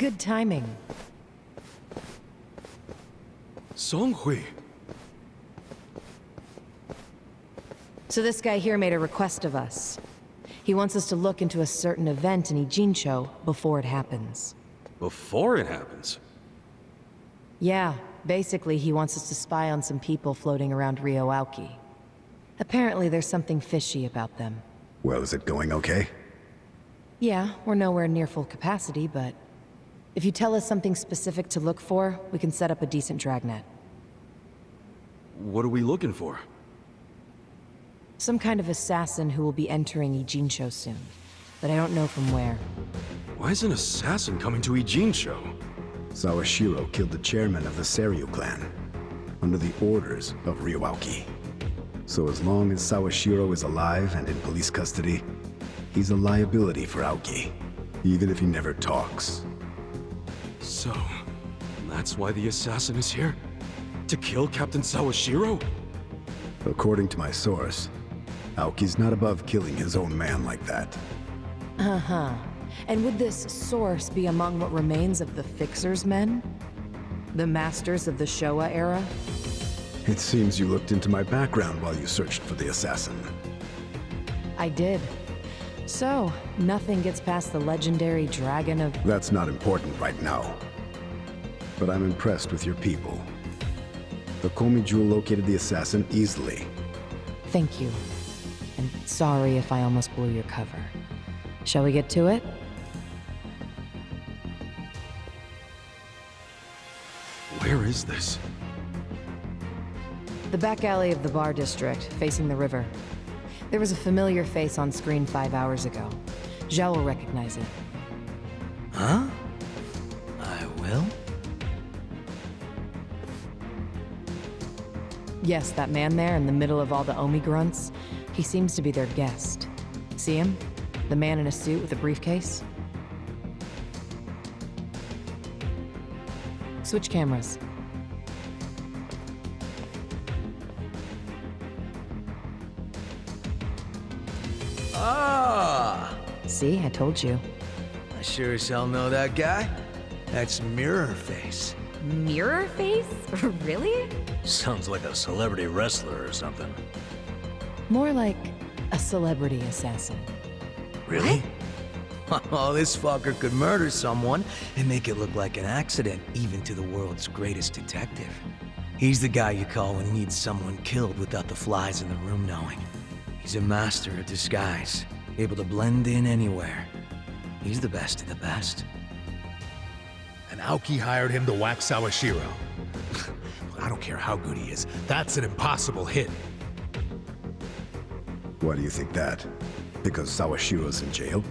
Good timing. Songhui. So this guy here made a request of us. He wants us to look into a certain event in Ijincho before it happens. Before it happens? Yeah, basically he wants us to spy on some people floating around Ryoauki. Apparently there's something fishy about them. Well, is it going okay? Yeah, we're nowhere near full capacity, but if you tell us something specific to look for, we can set up a decent dragnet. What are we looking for? Some kind of assassin who will be entering Ijincho soon, but I don't know from where. Why is an assassin coming to Ijincho? Sawashiro killed the chairman of the Seiryu clan, under the orders of Ryoauki. So as long as Sawashiro is alive and in police custody, he's a liability for Aoki, even if he never talks. So, that's why the assassin is here? To kill Captain Sawashiro? According to my source, Aoki's not above killing his own man like that. Uh-huh. And would this source be among what remains of the Fixer's men? The masters of the Showa era? It seems you looked into my background while you searched for the assassin. I did. So, nothing gets past the legendary dragon of... That's not important right now. But I'm impressed with your people. The Komi Jewel located the assassin easily. Thank you. And sorry if I almost blew your cover. Shall we get to it? Where is this? The back alley of the bar district, facing the river. There was a familiar face on screen 5 hours ago. Zhao will recognize it. Huh? I will? Yes, that man there in the middle of all the Omi grunts. He seems to be their guest. See him? The man in a suit with a briefcase? Switch cameras. Ah! See, I told you. I sure as hell know that guy. That's Mirror Face. Mirror face? Really? Sounds like a celebrity wrestler or something. More like a celebrity assassin. Really? Oh, this fucker could murder someone and make it look like an accident, even to the world's greatest detective. He's the guy you call when you need someone killed without the flies in the room knowing. He's a master of disguise, able to blend in anywhere. He's the best of the best. And Aoki hired him to whack Sawashiro. I don't care how good he is, that's an impossible hit. Why do you think that? Because Sawashiro's in jail?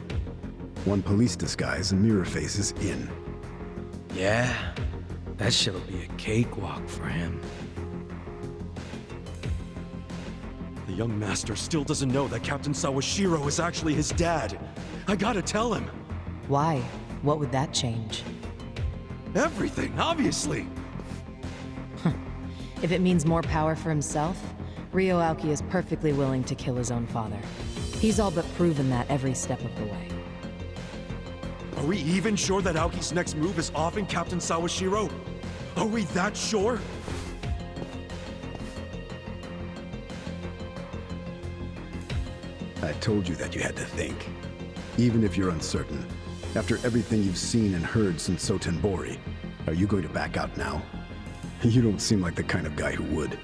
One police disguise and Mirror Face is in. Yeah, that shit'll be a cakewalk for him. The young master still doesn't know that Captain Sawashiro is actually his dad. I gotta tell him. Why? What would that change? Everything, obviously. If it means more power for himself, Ryoauki is perfectly willing to kill his own father. He's all but proven that every step of the way. Are we even sure that Aoki's next move is offing Captain Sawashiro? Are we that sure? I told you that you had to think. Even if you're uncertain, after everything you've seen and heard since Sotenbori, are you going to back out now? You don't seem like the kind of guy who would.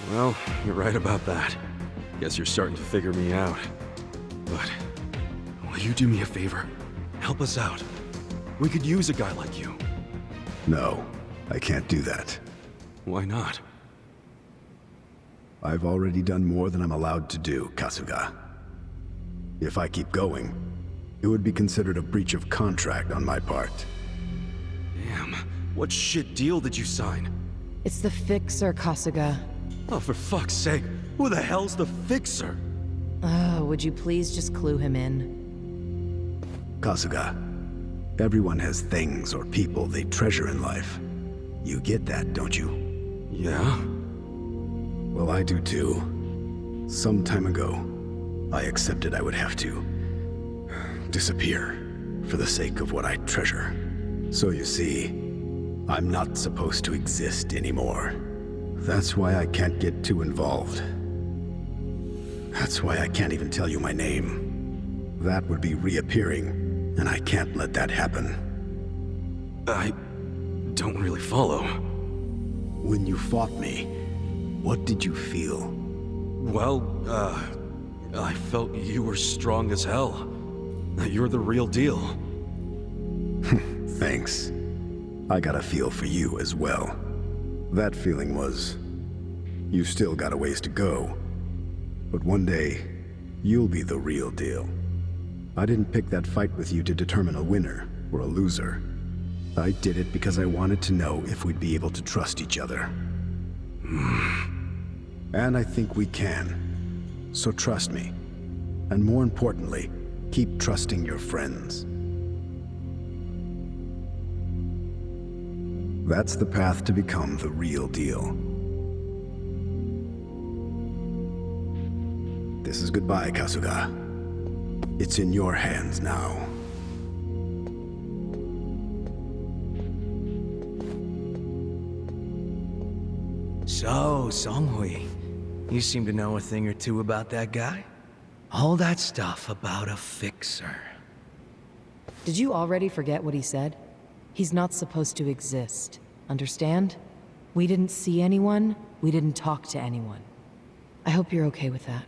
Well, you're right about that. Guess you're starting to figure me out. But, will you do me a favor? Help us out. We could use a guy like you. No, I can't do that. Why not? I've already done more than I'm allowed to do, Kasuga. If I keep going, it would be considered a breach of contract on my part. Damn, what shit deal did you sign? It's the Fixer, Kasuga. Oh, for fuck's sake, who the hell's the Fixer? Oh, would you please just clue him in? Kasuga, everyone has things or people they treasure in life. You get that, don't you? Yeah? Well, I do too. Some time ago, I accepted I would have to disappear. for the sake of what I treasure. So you see, I'm not supposed to exist anymore. That's why I can't get too involved. That's why I can't even tell you my name. That would be reappearing, and I can't let that happen. I don't really follow. When you fought me, what did you feel? Well, I felt you were strong as hell. You're the real deal. Thanks. I got a feel for you as well. That feeling was, you still got a ways to go. But one day, you'll be the real deal. I didn't pick that fight with you to determine a winner or a loser. I did it because I wanted to know if we'd be able to trust each other. And I think we can. So trust me. And more importantly, keep trusting your friends. That's the path to become the real deal. This is goodbye, Kasuga. It's in your hands now. So, Songhui, you seem to know a thing or two about that guy? All that stuff about a fixer. Did you already forget what he said? He's not supposed to exist. Understand? We didn't see anyone. We didn't talk to anyone. I hope you're okay with that.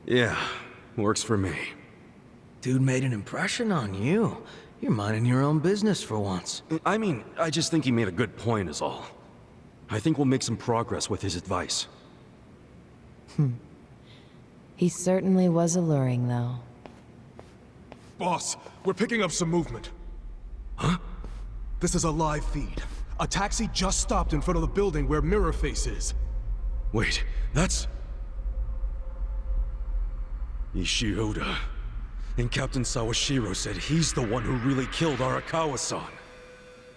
Yeah, works for me. Dude made an impression on you. You're minding your own business for once. I mean, I just think he made a good point is all. I think we'll make some progress with his advice. He certainly was alluring, though. Boss, we're picking up some movement. Huh? This is a live feed. A taxi just stopped in front of the building where Mirror Face is. Wait, that's... Ishioda. And Captain Sawashiro said he's the one who really killed Arakawa-san.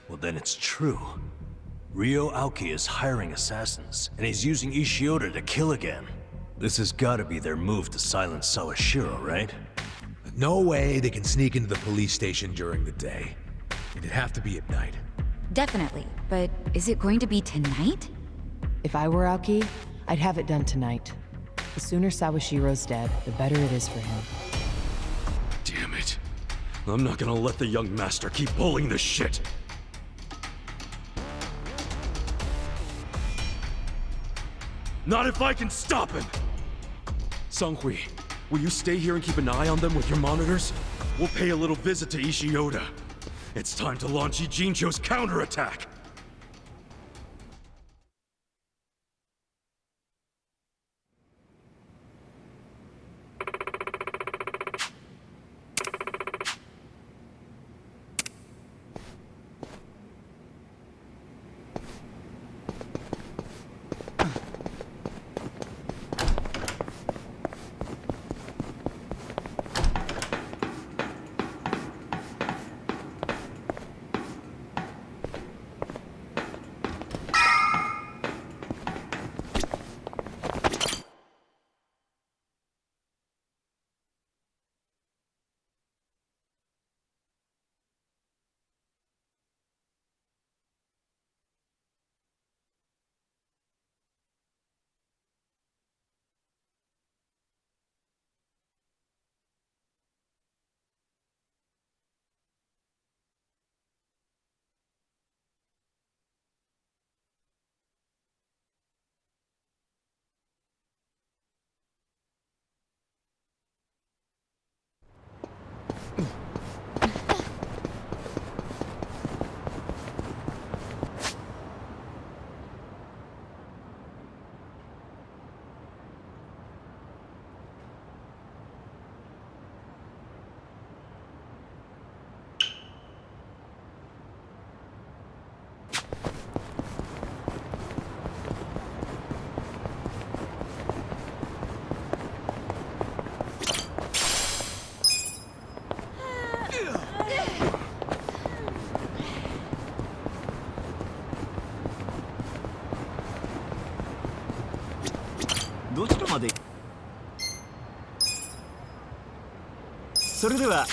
Well, then it's true. Ryo Aoki is hiring assassins, and he's using Ishioda to kill again. This has gotta be their move to silence Sawashiro, right? No way they can sneak into the police station during the day. It'd have to be at night. Definitely, but is it going to be tonight? If I were Aoki, I'd have it done tonight. The sooner Sawashiro's dead, the better it is for him. Damn it. I'm not gonna let the young master keep pulling this shit. Not if I can stop him! Songhui, will you stay here and keep an eye on them with your monitors? We'll pay a little visit to Ishioda. It's time to launch Ijincho's counterattack! それでは。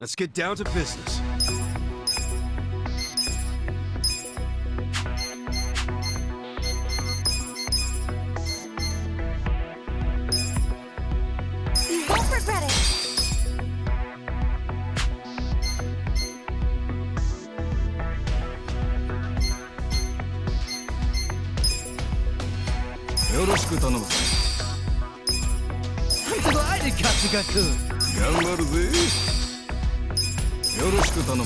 Let's get down to business. You won't regret it. I'm delighted, Kasuga-kun. 頑張るぜ。よろしく頼む。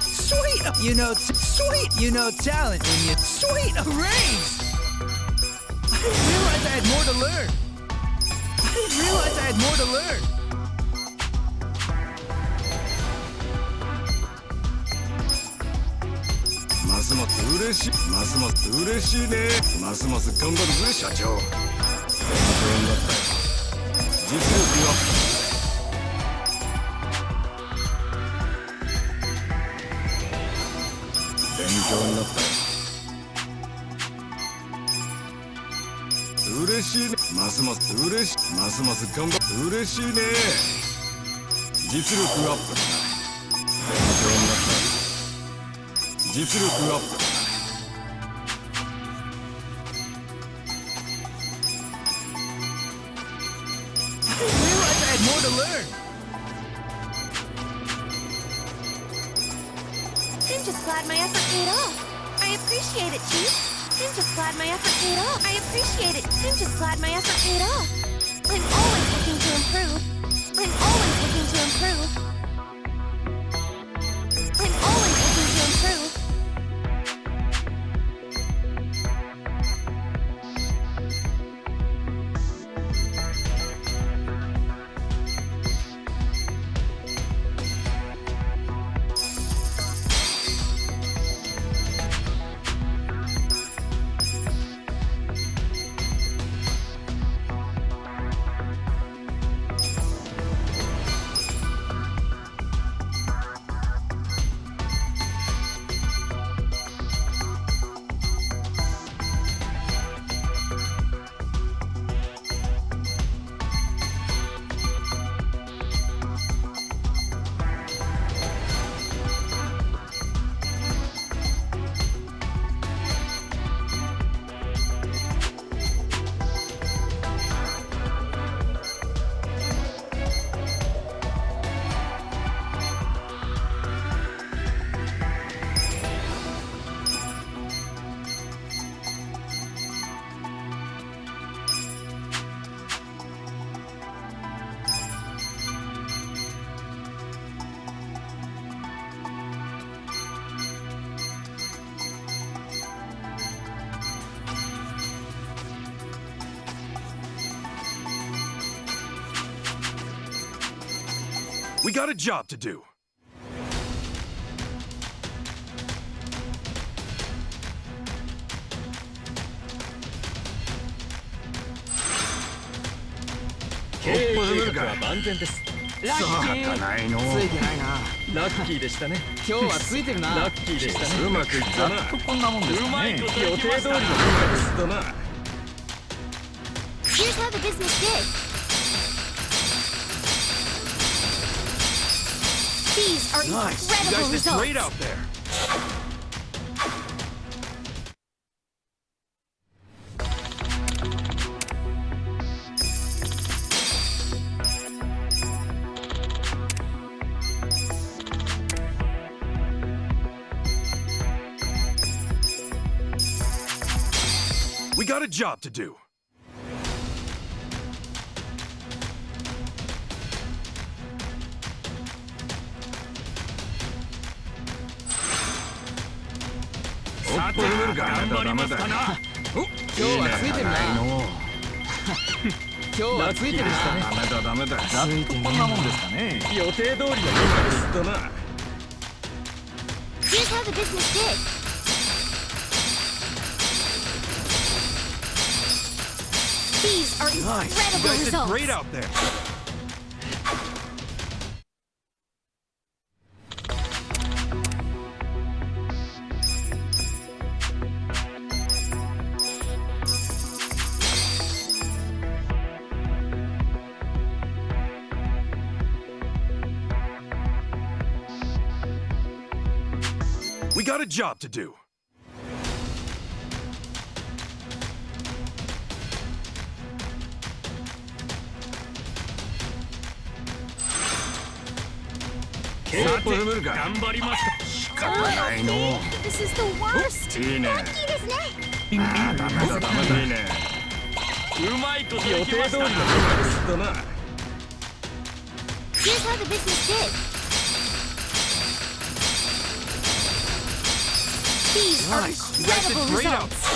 Sweet, you know talent when you sweet a raise. I didn't realize I had more to learn.ますます嬉しい。ますます嬉しいね。ますます頑張るぜ、社長。勉強になったよ。実力は。勉強になったよ。嬉しいね。ますます嬉しい。ますます頑張る。嬉しいね。実力アップだ。勉強になったよ。実力アップ。I didn't realize I had more to learn. I'm just glad my effort paid off. I appreciate it, Chief. I'm just glad my effort paid off. I appreciate it. I'm just glad my effort paid off. I'm always looking to improve. I'm always looking to improve. I'm always looking to improve. We got a job to do. Here's how the business did. These are Nice. You incredible guys did results. great out there. We got a job to do. Here's how the business did. These are Nice. You incredible guys did results. great out there. We got a job to do. This is the worst. Lucky ですね。Here's how the business did. These are Nice. You guys did incredible great out results.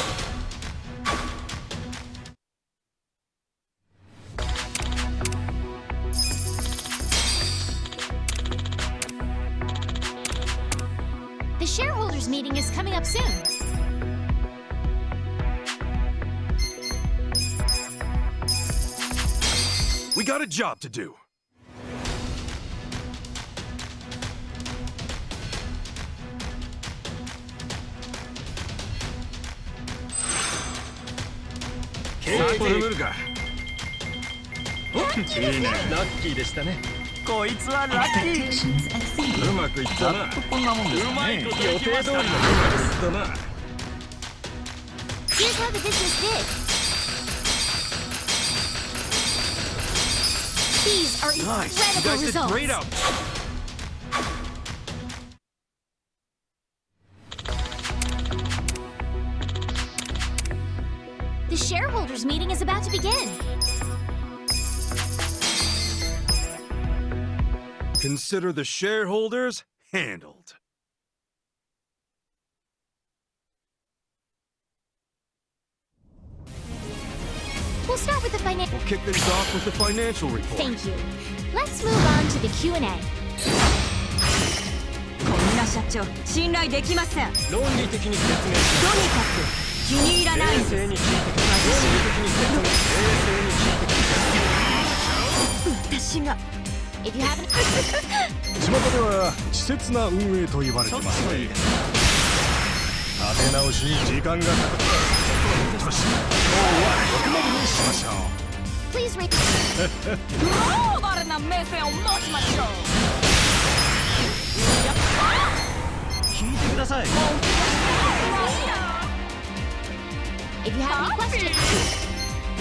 The shareholders meeting is coming up soon. We got a job to do. Here's how the business did. These are Nice. You incredible guys did results. great out there. The shareholders meeting is about to begin. Consider the shareholders handled. We'll start with the financial. We'll kick things off with the financial report. Thank you. Let's move on to the Q&A. こんな社長信頼できません。論理的に説明しとにかく気に入らないんです。論理的に説明。私が If you haven't... 巷では稚拙な運営と言われてますね。立て直しに時間がかかった。よし、今日はここまでにしましょう。 Please read... グローバルな目線を持ちましょう。聞いてください。 If you have any questions...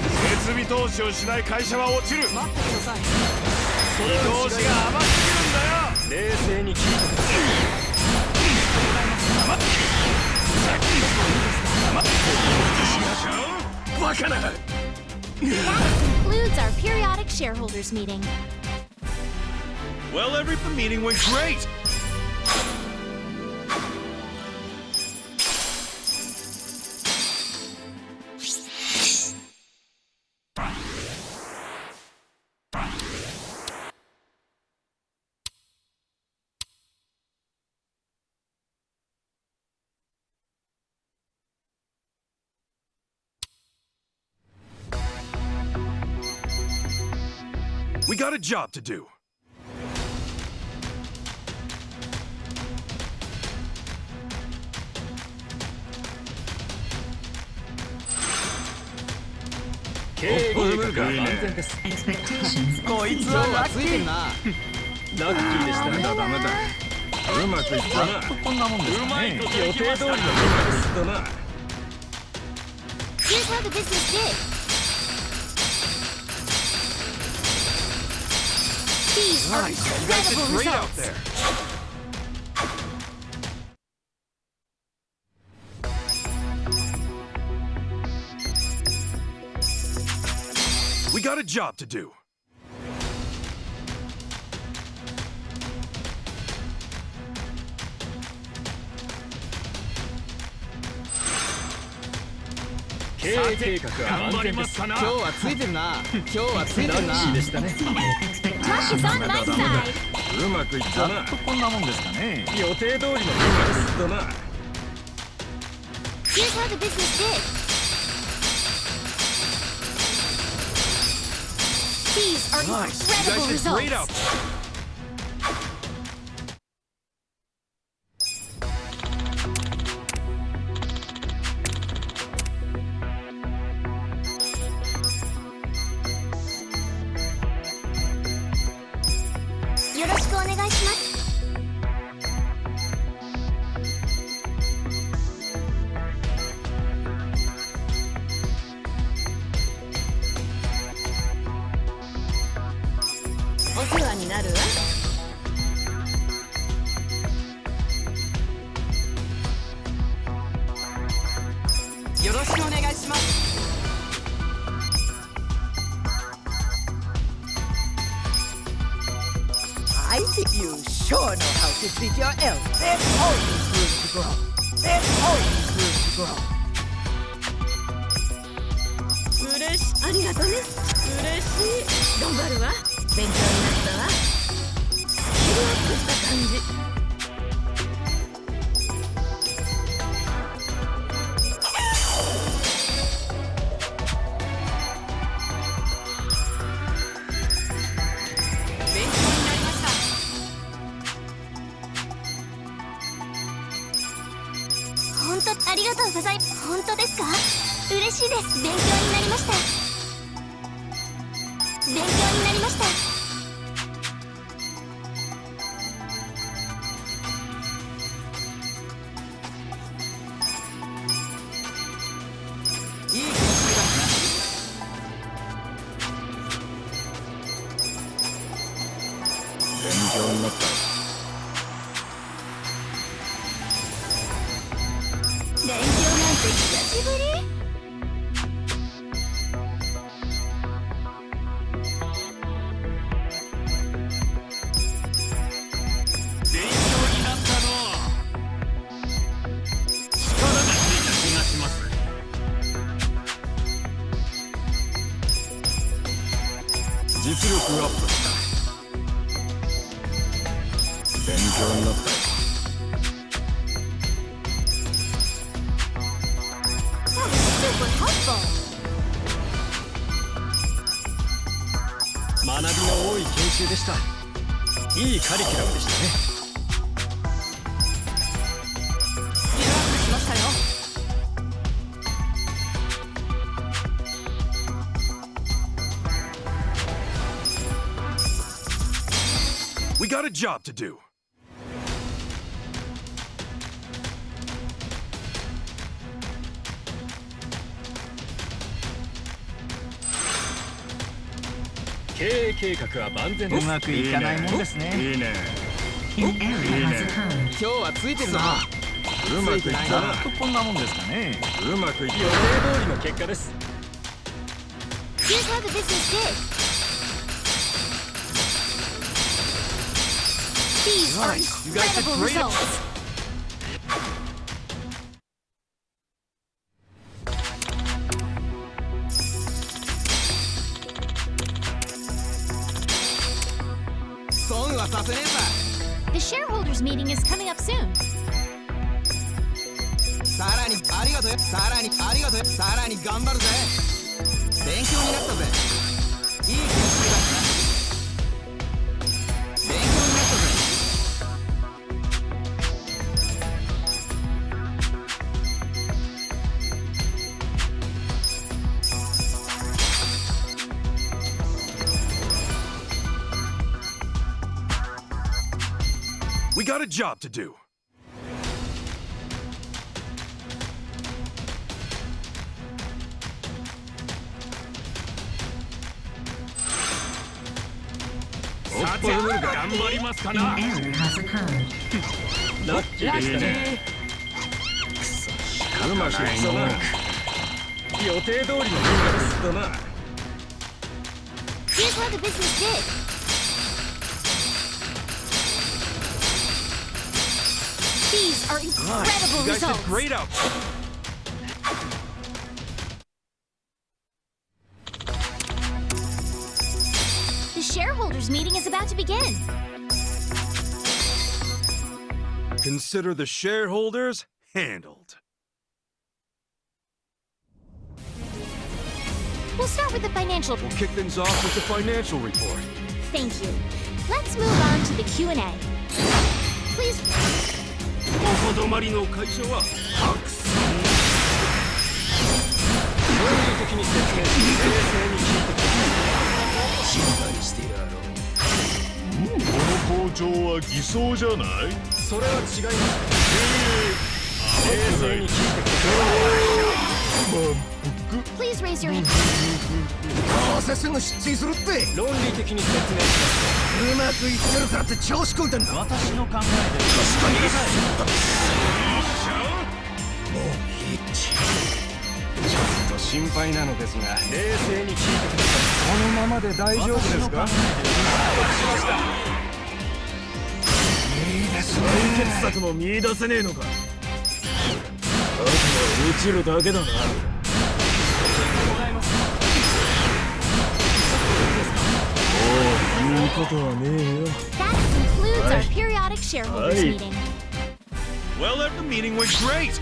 設備投資をしない会社は落ちる。待ってください。見通しが甘すぎるんだよ。冷静に聞いてください。バカな。 That concludes our periodic shareholders meeting. Well, the meeting went great. We got a job to do. Expectations こいつはラッキーな。ラッキーでしたね。ダメだ。うまくいったな。こんなもんですかね。予定通りの結果ですだな。Here's how the business did. These are incredible results. We got a job to do. Josh is on my side. うまくいったな。こんなもんですかね。予定通りの結果ですだな。Here's how the business did. These are incredible results. I think you sure know how to treat your elf. There's always room to grow. There's always room to grow. 嬉しい。ありがとね。嬉しい。頑張るわ。勉強になったわ。スキルアップした感じ。ありがとうございます。本当ですか？嬉しいです。勉強になりました。勉強になりました。いい研究だな。勉強になった。勉強なんて久しぶり？勉強になったの。力がついた気がします。実力アップした。勉強になった。学びの多い研修でした。いいカリキュラムでしたね。スキルアップしましたよ。We got a job to do.経営計画は万全です。うまくいかないもんですね。いいね。いいね。今日はついてるな。うまくいったな。こんなもんですかね。うまくいった。予定通りの結果です。Here's how the business did. These are incredible results. The shareholders meeting is coming up soon. さらにありがとう。さらにありがとう。さらに頑張るぜ。勉強になったぜ。いい研究だな。We got a job to do. Here's how the business did. These are incredible You guys results. did great out. The shareholders meeting is about to begin. Consider the shareholders handled. We'll start with the financial. We'll kick things off with the financial report. Thank you. Let's move on to the Q&A. Please. おこどまりの会社はたくさん。論理的に説明し、冷静に聞いてくれ。心配してやろう。この校長は偽装じゃない？それは違います。冷静に聞いてくれ。 Please raise your hand. どうせすぐ失墜するって。論理的に説明しうまくいってるからって調子こいてんだ。私の考えで確かにもういいっち。ちょっと心配なのですが、冷静に聞いてください。このままで大丈夫ですか？いいですね。解決策も見出せねえのか。あとは落ちるだけだな。 That concludes our periodic shareholders meeting. Well, the meeting went great.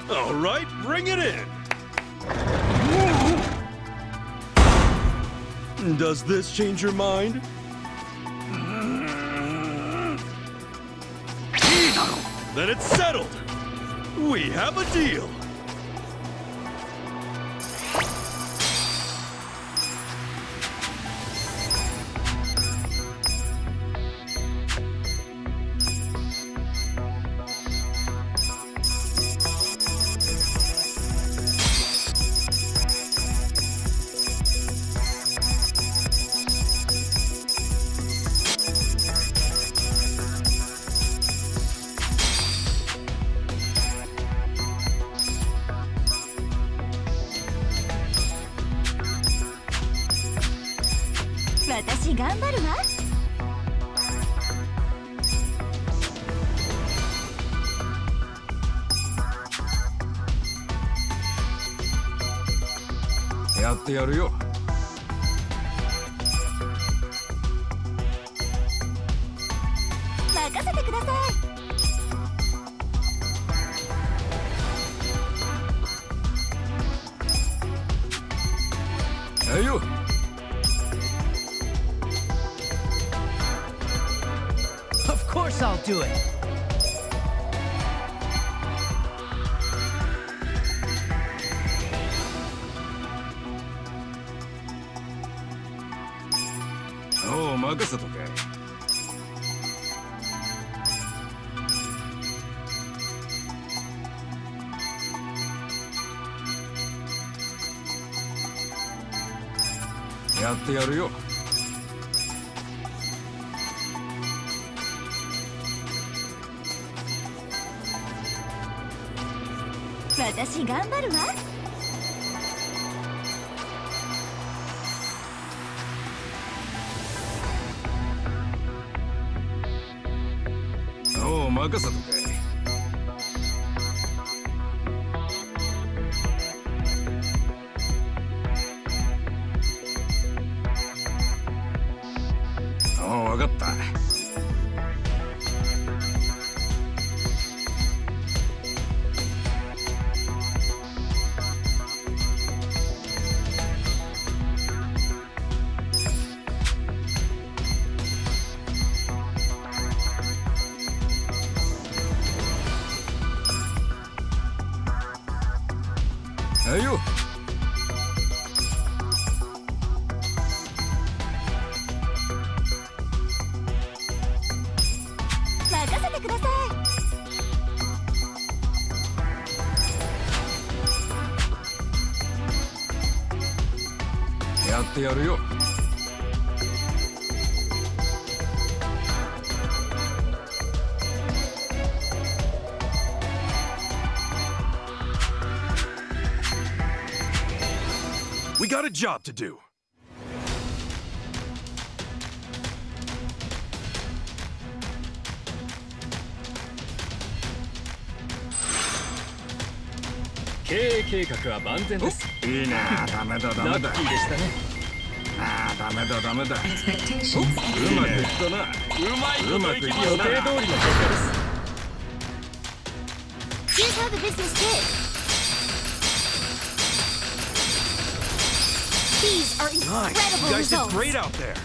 All right, bring it in. Does this change your mind? Then it's settled. We have a deal. はいよ。Of course I'll do it. おう、任せとけ。やってやるよ。私頑張るわ。おう、任せとけ。おう、分かった。はいよ。任せてくださやってやるよ。We got a job to do. Oh, いいね。ダメだダメだ。ああ、ダメだダメだ。うまくいったな。うまくいったな。 Here's how the business did. These are Nice. incredible You guys did results. great out there.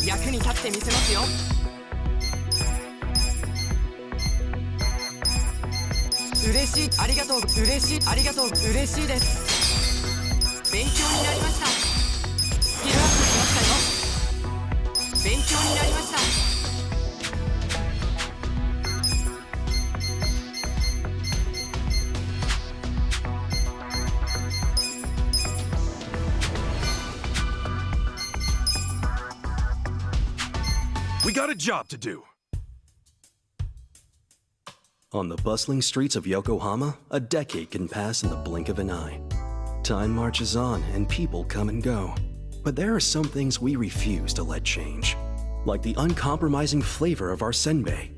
役に立ってみせますよ。嬉しい、ありがとう、嬉しい、ありがとう、嬉しいです。勉強になりました。スキルアップしましたよ。勉強になりました。We got a job to do. On the bustling streets of Yokohama, a decade can pass in the blink of an eye. Time marches on and people come and go. But there are some things we refuse to let change, like the uncompromising flavor of our senbei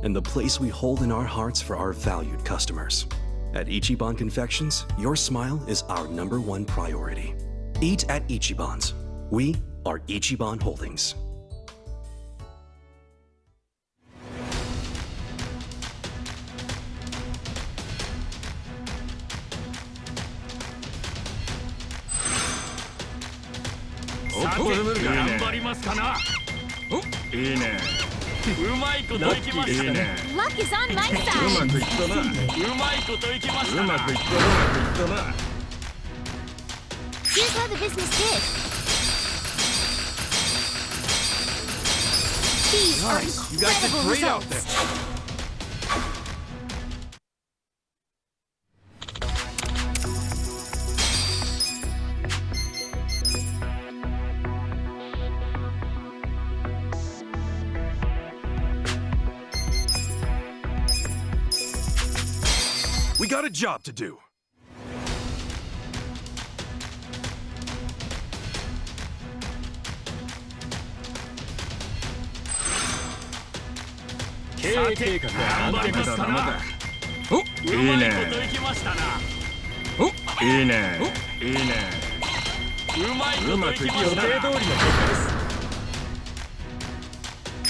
and the place we hold in our hearts for our valued customers. At Ichiban Confections, your smile is our #1 priority. Eat at Ichiban's. We are Ichiban Holdings. Luck is on my う side. まくいったな。うまくいったな。 Here's how the business did. These are Nice. You guys did incredible great out results. there. We got a job to do.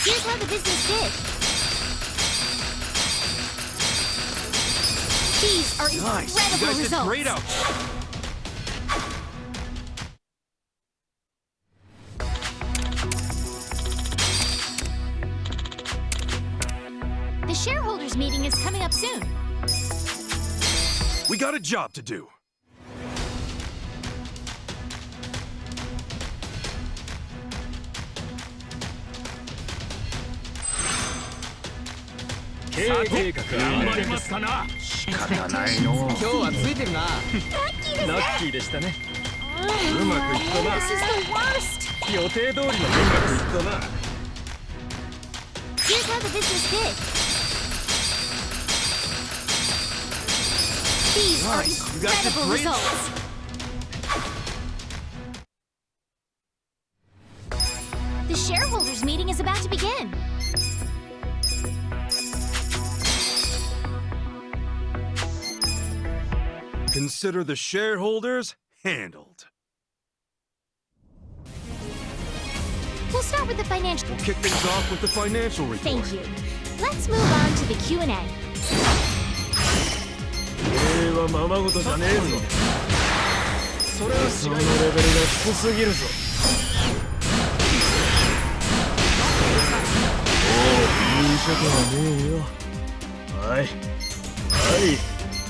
Here's how the business did. These are Nice. You incredible guys did results. great out. The shareholders meeting is coming up soon. We got a job to do. This is the worst. Here's how the business did. These are incredible results. The shareholders meeting is about to begin. Consider the shareholders handled. We'll start with the financial. We'll kick things off with the financial report. Thank you. Let's move on to the Q&A. はままごとじゃねえぞ。それはそのレベルが低すぎるぞ。いいことはねえよ。はい。はい。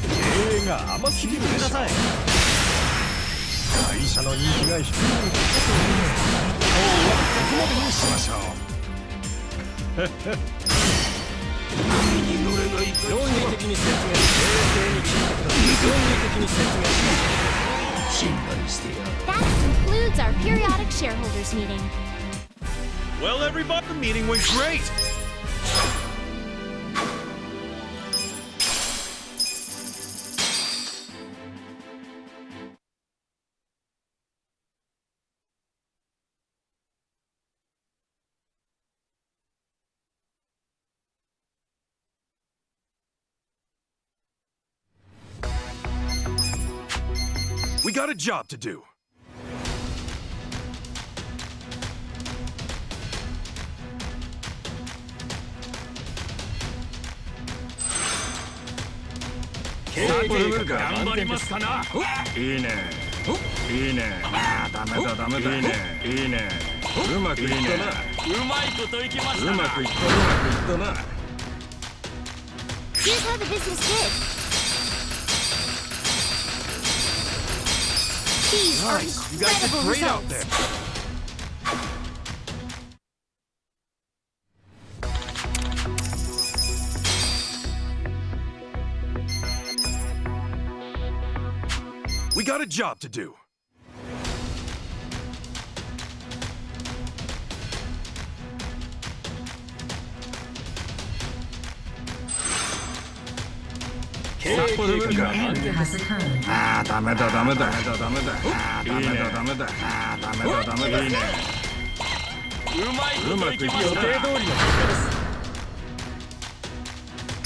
経営が甘すぎるでしょ。会社の人気が低い。今日はここまでにしましょう。論理的に説明、冷静に聞いてください。論理的に説明しましょう。信頼してやる。 That concludes our periodic shareholders meeting. Well, everybody, the meeting went great. We got a job to do. Here's how the business did. These are Nice. You guys did incredible great out results. there. We got a job to do.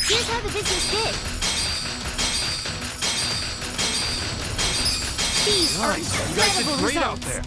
Here's how the business did. These are Nice. You guys did incredible great out results. there.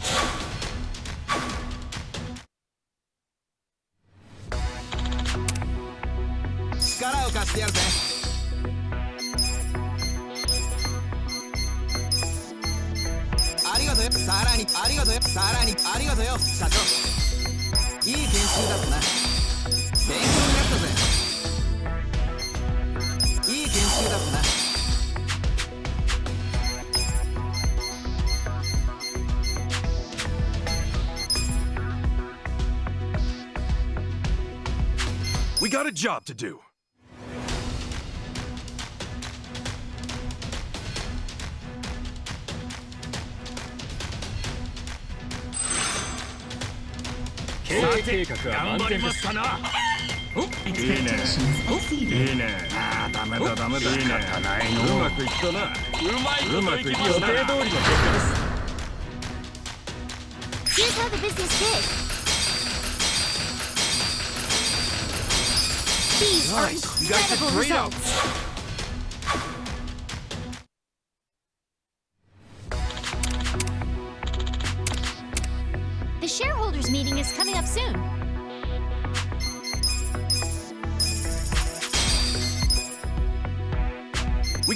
We got a job to do. Here's how the business did. These are Nice. You guys did incredible great out results. The shareholders meeting is coming up soon.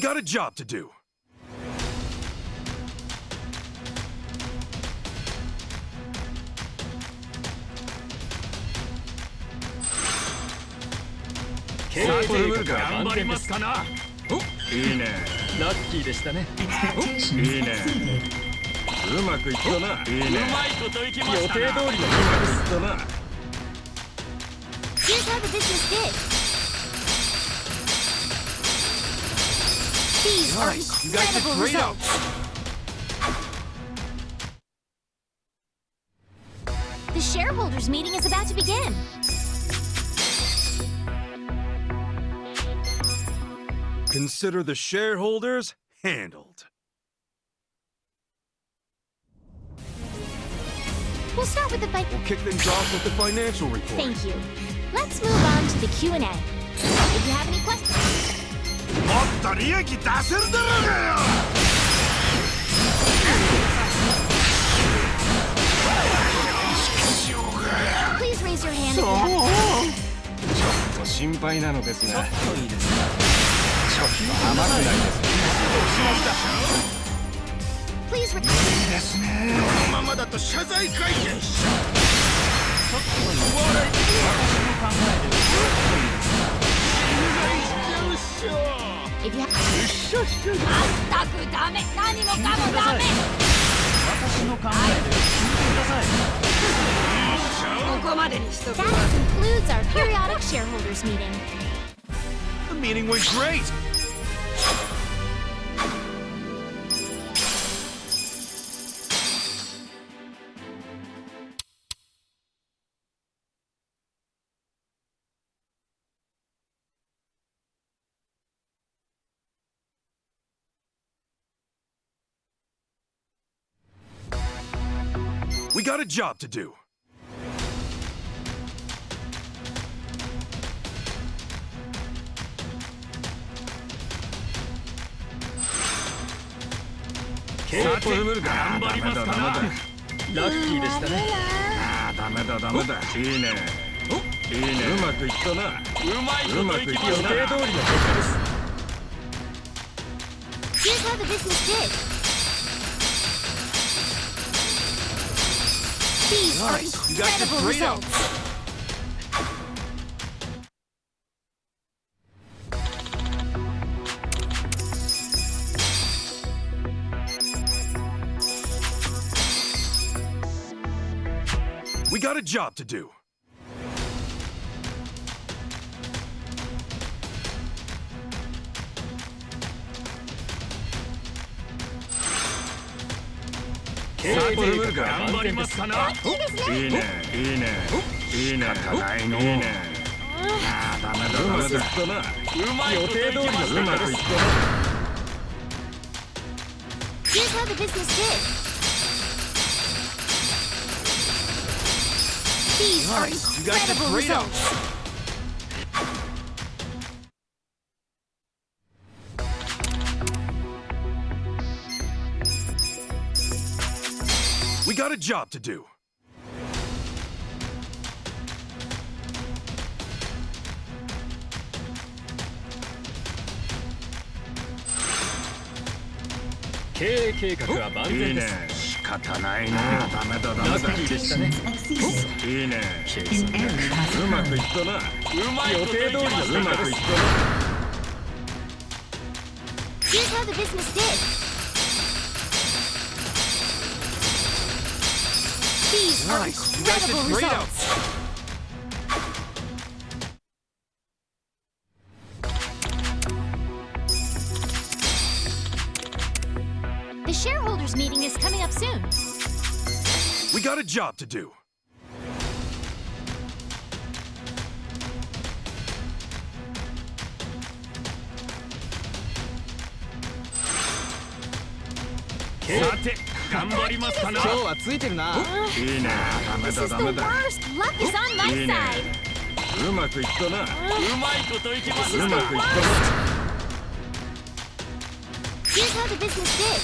got a job to do. Here's how the business did. These are incredible results. The shareholders meeting is about to begin. Consider the shareholders handled. We'll start with the We'll kick things off with the financial report. Thank you. Let's move on to the Q&A. If you have any questions. Please raise your hand if you have... ちょっと心配なのですが、ちょっといいですか。ちょっと甘くないですか。 Please いいですね。このままだと謝罪会見しちゃう。ちょっと言われて私の考えでしちゃうっしょ。 If you have... 全くダメ。何もかもダメ。私の考えで聞いてください。ここまでにしとく That わ。 concludes our periodic shareholders meeting. The meeting went great. We got a job to do. Here's how the business did. These are incredible results. We got a job to do. Here's how the business did. These are incredible results. We got a job to do. Here's how the business did. These are incredible results. The shareholders meeting is coming up soon. We got a job to do. This is the worst. Luck is on my side. This is the worst. Here's how the business did.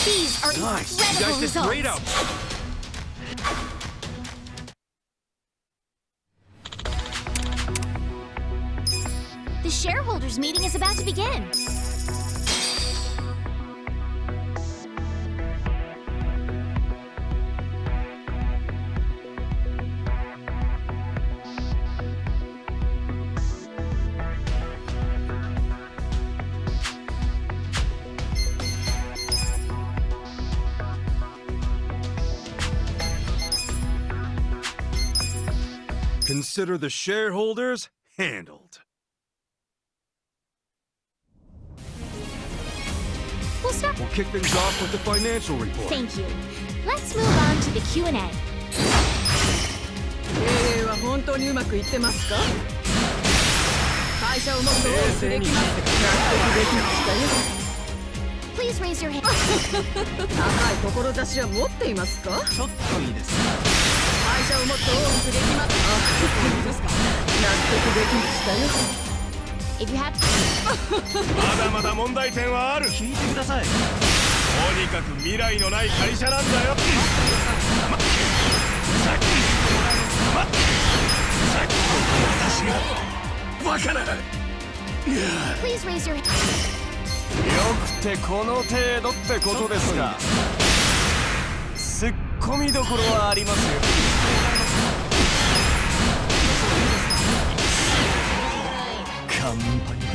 These are Nice. You incredible guys did results. great out. shareholders meeting is about to begin. Consider the shareholders handled. We'll start. We'll kick things off with the financial report. Thank you. Let's move on to the Q&A. 経営は本当にうまくいってますか？会社をもっと大きくできます。納得できましたよ。Please raise your hand. 高い志は持っていますか？ちょっといいです。会社をもっと大きくできます。あ、そうですか。納得できましたよ。If you have まだまだ問題点はある。聞いてください。とにかく未来のない会社なんだよ。さっき私がバカな。Please raise your hand. よくてこの程度ってことですが、ツッコミどころはありますよ。乾杯だ。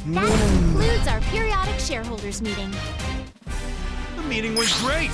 That concludes our periodic shareholders meeting. The meeting was great.